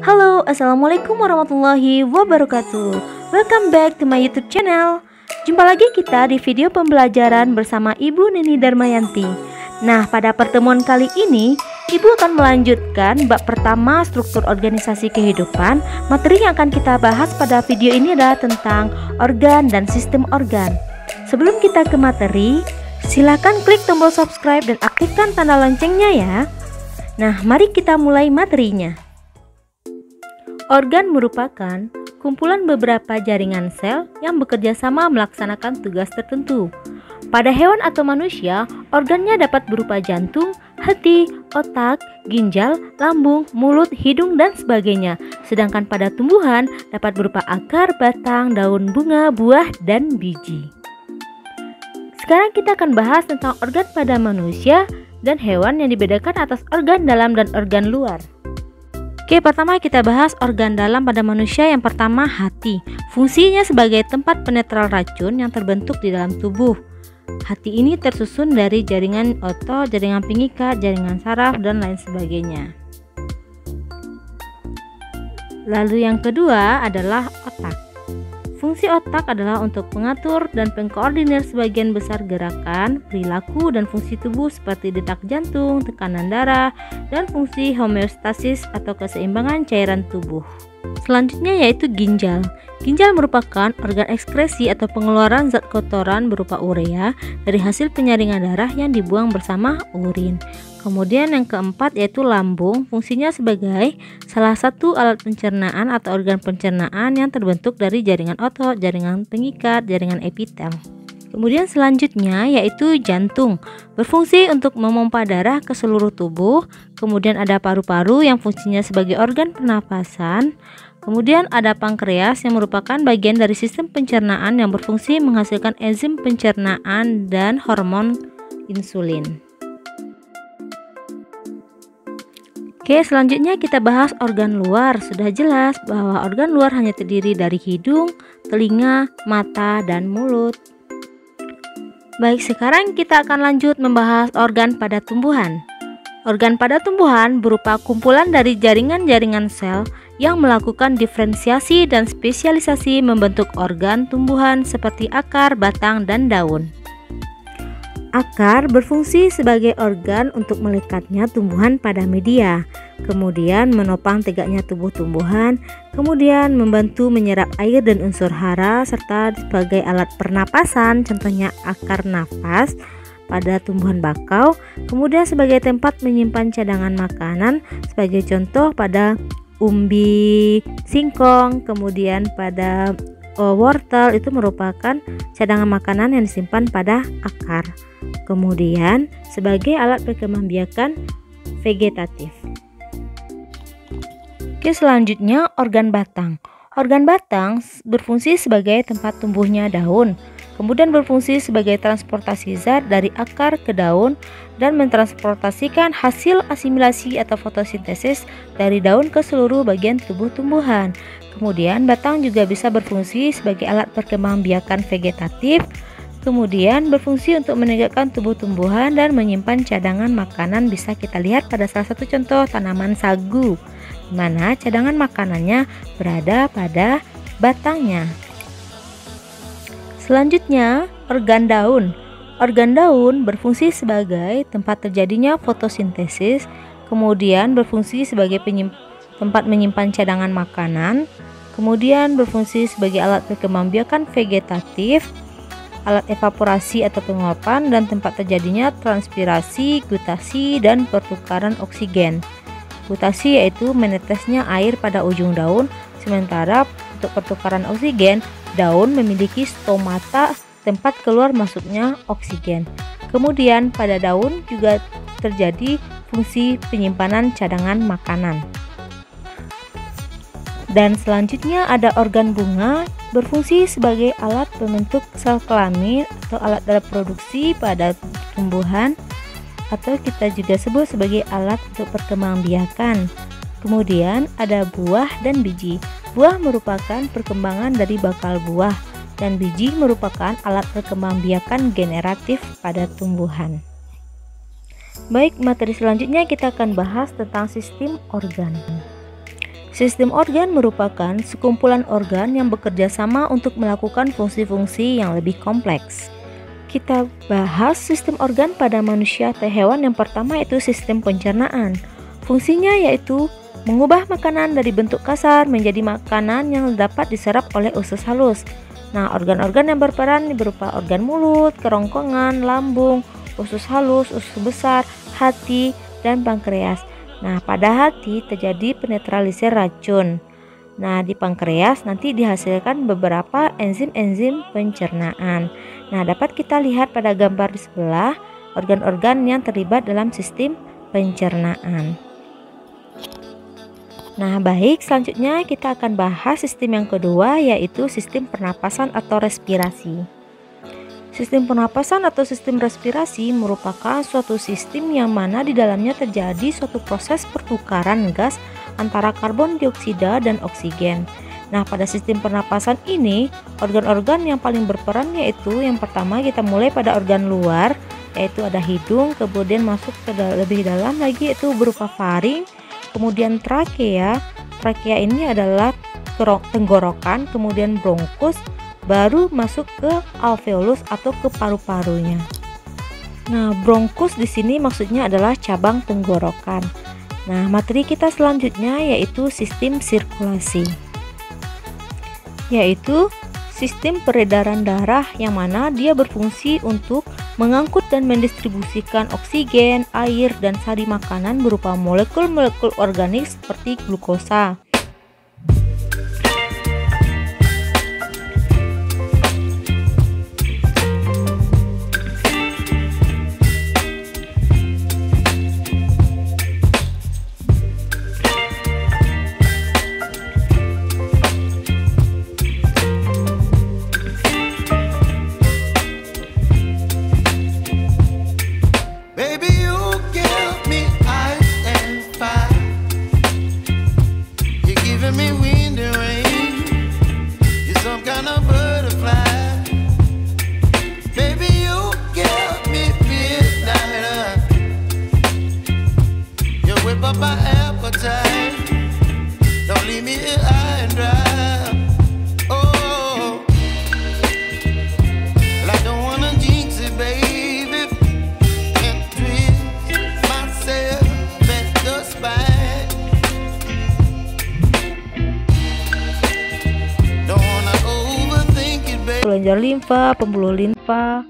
Halo, assalamualaikum warahmatullahi wabarakatuh. Welcome back to my YouTube channel. Jumpa lagi kita di video pembelajaran bersama Ibu Nini Darmayanti. Nah, pada pertemuan kali ini Ibu akan melanjutkan bab pertama struktur organisasi kehidupan. Materi yang akan kita bahas pada video ini adalah tentang organ dan sistem organ. Sebelum kita ke materi, silakan klik tombol subscribe dan aktifkan tanda loncengnya ya. Nah, mari kita mulai materinya. Organ merupakan kumpulan beberapa jaringan sel yang bekerja sama melaksanakan tugas tertentu. Pada hewan atau manusia, organnya dapat berupa jantung, hati, otak, ginjal, lambung, mulut, hidung, dan sebagainya. Sedangkan pada tumbuhan dapat berupa akar, batang, daun, bunga, buah, dan biji. Sekarang kita akan bahas tentang organ pada manusia dan hewan yang dibedakan atas organ dalam dan organ luar. Oke, pertama kita bahas organ dalam pada manusia. Yang pertama, hati. Fungsinya sebagai tempat penetral racun yang terbentuk di dalam tubuh. Hati ini tersusun dari jaringan otot, jaringan pengikat, jaringan saraf, dan lain sebagainya. Lalu yang kedua adalah otak. Fungsi otak adalah untuk mengatur dan mengkoordinir sebagian besar gerakan, perilaku, dan fungsi tubuh seperti detak jantung, tekanan darah, dan fungsi homeostasis atau keseimbangan cairan tubuh. Selanjutnya yaitu ginjal. Ginjal merupakan organ ekskresi atau pengeluaran zat kotoran berupa urea dari hasil penyaringan darah yang dibuang bersama urin. Kemudian yang keempat yaitu lambung. Fungsinya sebagai salah satu alat pencernaan atau organ pencernaan yang terbentuk dari jaringan otot, jaringan pengikat, jaringan epitel. Kemudian selanjutnya yaitu jantung. Berfungsi untuk memompa darah ke seluruh tubuh. Kemudian ada paru-paru yang fungsinya sebagai organ pernapasan. Kemudian ada pankreas yang merupakan bagian dari sistem pencernaan yang berfungsi menghasilkan enzim pencernaan dan hormon insulin. Oke, selanjutnya kita bahas organ luar. Sudah jelas bahwa organ luar hanya terdiri dari hidung, telinga, mata, dan mulut. Baik, sekarang kita akan lanjut membahas organ pada tumbuhan. Organ pada tumbuhan berupa kumpulan dari jaringan-jaringan sel yang melakukan diferensiasi dan spesialisasi membentuk organ tumbuhan seperti akar, batang, dan daun. Akar berfungsi sebagai organ untuk melekatnya tumbuhan pada media, kemudian menopang tegaknya tubuh tumbuhan, kemudian membantu menyerap air dan unsur hara, serta sebagai alat pernapasan, contohnya akar nafas pada tumbuhan bakau, kemudian sebagai tempat menyimpan cadangan makanan, sebagai contoh pada umbi singkong, kemudian pada wortel itu merupakan cadangan makanan yang disimpan pada akar. Kemudian sebagai alat perkembangbiakan vegetatif. Oke, selanjutnya organ batang. Organ batang berfungsi sebagai tempat tumbuhnya daun, kemudian berfungsi sebagai transportasi zat dari akar ke daun dan mentransportasikan hasil asimilasi atau fotosintesis dari daun ke seluruh bagian tubuh tumbuhan. Kemudian batang juga bisa berfungsi sebagai alat perkembangbiakan vegetatif, kemudian berfungsi untuk menegakkan tubuh tumbuhan dan menyimpan cadangan makanan. Bisa kita lihat pada salah satu contoh tanaman sagu, di mana cadangan makanannya berada pada batangnya. Selanjutnya, organ daun. Organ daun berfungsi sebagai tempat terjadinya fotosintesis, kemudian berfungsi sebagai tempat menyimpan cadangan makanan, kemudian berfungsi sebagai alat perkembangbiakan vegetatif, alat evaporasi atau penguapan, dan tempat terjadinya transpirasi, gutasi, dan pertukaran oksigen. Gutasi yaitu menetesnya air pada ujung daun, sementara untuk pertukaran oksigen, daun memiliki stomata, tempat keluar masuknya oksigen. Kemudian pada daun juga terjadi fungsi penyimpanan cadangan makanan. Dan selanjutnya ada organ bunga, berfungsi sebagai alat pembentuk sel kelamin atau alat reproduksi pada tumbuhan, atau kita juga sebut sebagai alat untuk perkembangbiakan. Kemudian ada buah dan biji. Buah merupakan perkembangan dari bakal buah, dan biji merupakan alat perkembangbiakan generatif pada tumbuhan. Baik, materi selanjutnya kita akan bahas tentang sistem organ. Sistem organ merupakan sekumpulan organ yang bekerja sama untuk melakukan fungsi-fungsi yang lebih kompleks. Kita bahas sistem organ pada manusia atau hewan. Yang pertama yaitu sistem pencernaan. Fungsinya yaitu mengubah makanan dari bentuk kasar menjadi makanan yang dapat diserap oleh usus halus. Nah, organ-organ yang berperan berupa organ mulut, kerongkongan, lambung, usus halus, usus besar, hati, dan pankreas. Nah, pada hati terjadi penetralisir racun. Nah, di pankreas nanti dihasilkan beberapa enzim-enzim pencernaan. Nah, dapat kita lihat pada gambar di sebelah organ-organ yang terlibat dalam sistem pencernaan. Nah, baik, selanjutnya kita akan bahas sistem yang kedua, yaitu sistem pernapasan atau respirasi. Sistem pernapasan atau sistem respirasi merupakan suatu sistem yang mana di dalamnya terjadi suatu proses pertukaran gas antara karbon dioksida dan oksigen. Nah, pada sistem pernapasan ini, organ-organ yang paling berperan yaitu yang pertama kita mulai pada organ luar, yaitu ada hidung, kemudian masuk ke lebih dalam lagi yaitu berupa faring, kemudian trakea. Trakea ini adalah tenggorokan, kemudian bronkus, baru masuk ke alveolus atau ke paru-parunya. Nah, bronkus di sini maksudnya adalah cabang tenggorokan. Nah, materi kita selanjutnya yaitu sistem sirkulasi, yaitu sistem peredaran darah yang mana dia berfungsi untuk mengangkut dan mendistribusikan oksigen, air, dan sari makanan berupa molekul-molekul organik seperti glukosa. Kelenjar limfa, pembuluh limfa,